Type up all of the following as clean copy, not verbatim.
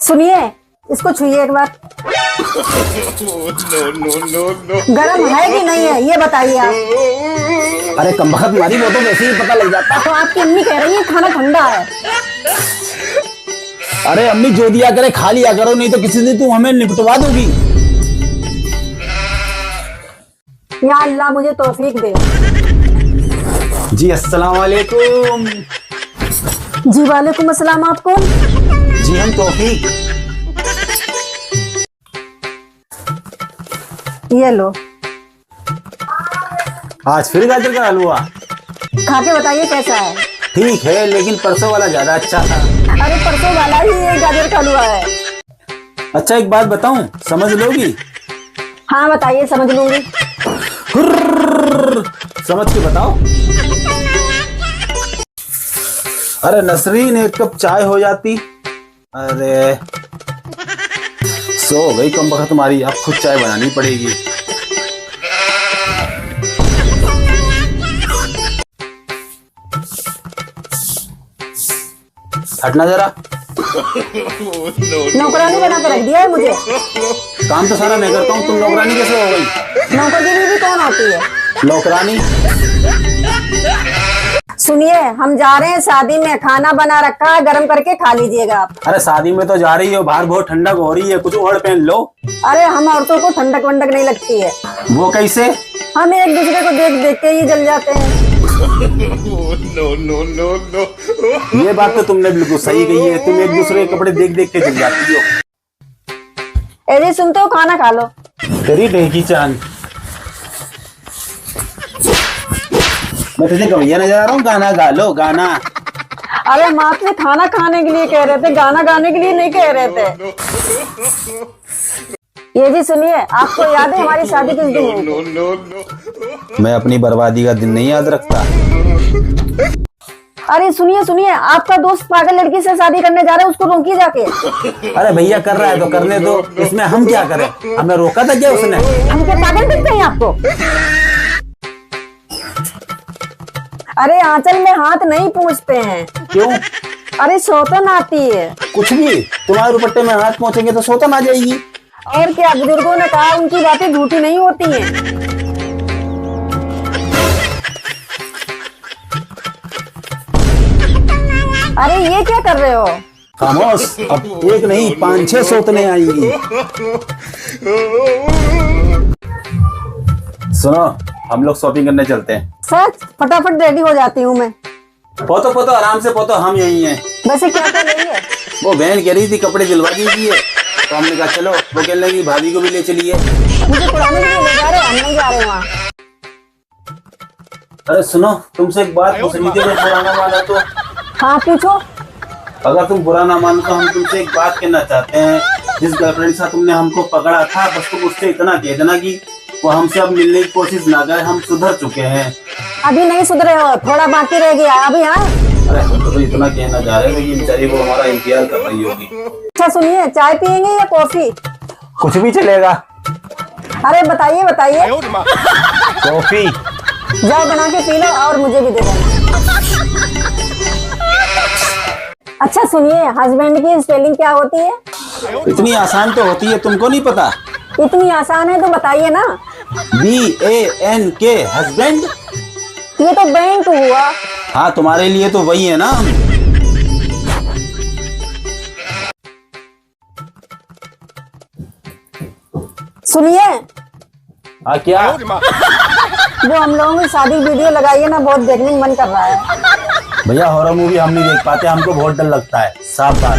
सुनिए, इसको छुइए एक बार। गरम है कि नहीं है ये बताइए आप। अरे कमबख्त मारी, वो तो वैसे ही पता लग जाता। तो आपकी अम्मी कह रही है खाना ठंडा है। अरे अम्मी जो दिया करे खा लिया करो, नहीं तो किसी दिन तू हमें निपटवा दोगी। या अल्लाह मुझे तौफीक दे। जी अस्सलाम वालेकुम। जी वालेकुम अस्सलाम। आप कौन? जी हम तौफीक। ये लो, आज फिर गाजर का हलवा? खा के बताइए कैसा है। ठीक है, लेकिन परसों वाला ज्यादा अच्छा था। अरे परसों वाला ही ये गाजर का हलवा है। अच्छा एक बात बताऊं, समझ लोगी? हाँ बताइए, समझ लूंगी। समझ के बताओ। अरे नसरीन, एक कप चाय हो जाती। अरे सो गई कमबख्त तुम्हारी, अब खुद चाय बनानी पड़ेगी। हटना जरा। नौकरानी बना के रख दिया है मुझे। काम तो सारा मैं करता हूँ, तुम नौकरानी कैसे हो गई? नौकर की बीवी कौन होती है? नौकरानी। सुनिए, हम जा रहे हैं शादी में, खाना बना रखा है, गरम करके खा लीजिएगा आप। अरे शादी में तो जा रही हो, बाहर बहुत ठंडक हो रही है, कुछ ओढ़ पहन लो। अरे हम औरतों को ठंडक वंडक नहीं लगती है। वो कैसे? हम एक दूसरे को देख देख के ही जल जाते हैं। ये बात तो तुमने बिल्कुल सही कही है, तुम एक दूसरे के कपड़े देख देख के जल जाती हो। अरे सुनते हो, खाना खा लो। तेरी ढेकी चांद, मैं तुझे कवैया नजर आ रहा हूँ? गाना गा लो, गाना। अरे हम आपसे खाना खाने के लिए कह रहे थे, गाना गाने के लिए नहीं कह रहे थे। ये जी सुनिए, आपको याद है हमारी शादी किस दिन हुई थी? मैं अपनी बर्बादी का दिन नहीं याद रखता। अरे सुनिए सुनिए, आपका दोस्त पागल लड़की से शादी करने जा रहा है, उसको रोकिए जाके। अरे भैया कर रहा है तो करने दो, इसमें हम क्या करें? हमें रोका था क्या उसने? हम क्या पागल दिखते हैं आपको? अरे आंचल में हाथ नहीं पूछते हैं। क्यों? अरे सौतन आती है। कुछ भी, तुम्हारे दुपट्टे में हाथ पहुंचेंगे तो सौतन आ जाएगी। और क्या, बुजुर्गों ने कहा उनकी बातें झूठी नहीं होती हैं। अरे ये क्या कर रहे हो? खामोश, अब एक नहीं 5-6 सौतने आएंगी। सुनो, हम लोग शॉपिंग करने चलते हैं। सच? फटाफट रेडी हो जाती हूँ मैं। पोतो पोतो आराम से पोतो, हम यही हैं। वैसे क्या कर रही है? वो बहन कह रही थी कपड़े दिलवा दीजिए, तो हमने कहा चलो। वो कहने लगी भाभी को भी ले चलिए। मुझे पुराने के लिए ले जा रहे हो? हम नहीं जा रहे वहाँ। अरे सुनो, तुमसे एक बात पूछनी थी, अगर बुरा ना मानो तो। हाँ पूछो। अगर तुम बुरा ना मानो तो हम तुमसे एक बात कहना चाहते हैं। जिस गर्लफ्रेंड से तुमने हमको पकड़ा था, बस तुम उससे इतना कह देना कि वो हमसे अब मिलने की कोशिश ना करे, हम सुधर चुके हैं। अभी नहीं सुधरे हो, थोड़ा बाकी रह गया अभी। हाँ अरे हम तो इतना कहना चाह रहे हैं कि बेचारी वो हमारा इंतजार कर रही होगी। अच्छा सुनिए, चाय पियेंगे या कॉफी? कुछ भी चलेगा। अरे बताइए बताइए। कॉफी। जाओ बना के पी लो और मुझे भी दे देना। अच्छा सुनिए, हस्बैंड की स्पेलिंग क्या होती है? इतनी आसान तो होती है, तुमको नहीं पता? इतनी आसान है तो बताइए ना। BANK, husband. ये तो बैंक हुआ। हाँ, तुम्हारे लिए तो वही है ना। सुनिए, हाँ क्या? वो हम लोगों की शादी वीडियो लगाई है ना, बहुत देखने का मन कर रहा है। भैया हॉरर मूवी हम नहीं देख पाते, हमको बहुत डर लगता है, साफ बात।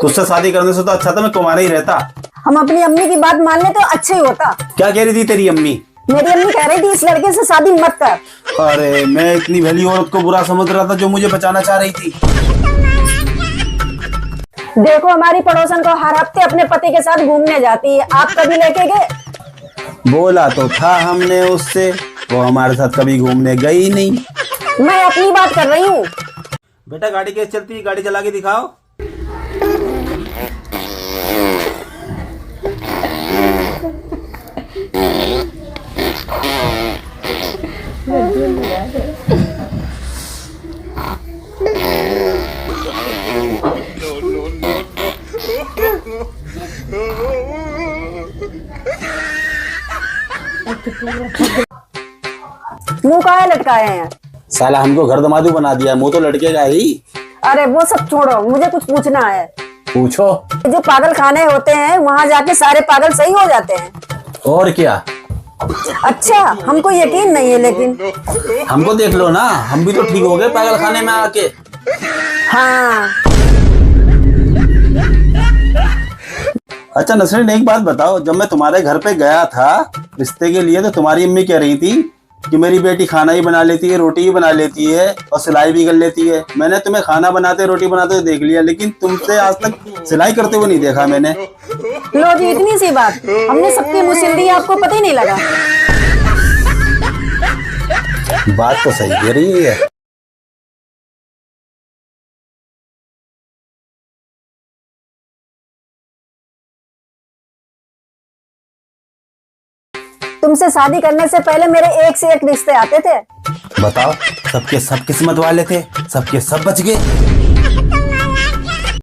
तुझसे शादी करने से तो अच्छा था मैं कुंवारा ही रहता। हम अपनी अम्मी की बात मान ले तो अच्छा ही होता। क्या कह रही थी तेरी अम्मी? मेरी अम्मी कह रही थी इस लड़के से शादी मत कर। अरे मैं इतनी भली औरत को बुरा समझ रहा था जो मुझे बचाना चाह रही थी। देखो हमारी पड़ोसन को हर हफ्ते अपने पति के साथ घूमने जाती है, आप कभी लेके गए? बोला तो था हमने उससे, वो हमारे साथ कभी घूमने गई नहीं। मैं अपनी बात कर रही हूँ। बेटा गाड़ी कैसे चलती है, गाड़ी चला के दिखाओ। मुंह काहे लटकाए हैं? साला हमको घर दमादू बना दिया, मुंह तो लटकेगा ही। अरे वो सब छोड़ो, मुझे कुछ पूछना है। पूछो। जो पागल खाने होते हैं वहाँ जाके सारे पागल सही हो जाते हैं? और क्या। अच्छा, हमको यकीन नहीं है लेकिन। हमको देख लो ना, हम भी तो ठीक हो गए पागल खाने में आके। हाँ। अच्छा नसरीन, एक बात बताओ, जब मैं तुम्हारे घर पे गया था रिश्ते के लिए, तो तुम्हारी अम्मी कह रही थी कि मेरी बेटी खाना ही बना लेती है, रोटी ही बना लेती है और सिलाई भी कर लेती है। मैंने तुम्हें खाना बनाते रोटी बनाते देख लिया, लेकिन तुमसे आज तक सिलाई करते हुए नहीं देखा मैंने। लो जी, इतनी सी बात, हमने सबकी मुँह सिल दी, आपको पता ही नहीं लगा। बात तो सही कह रही है। तुमसे शादी करने से पहले मेरे एक से एक रिश्ते आते थे। बताओ, सबके सब किस्मत वाले थे, सबके सब बच गए।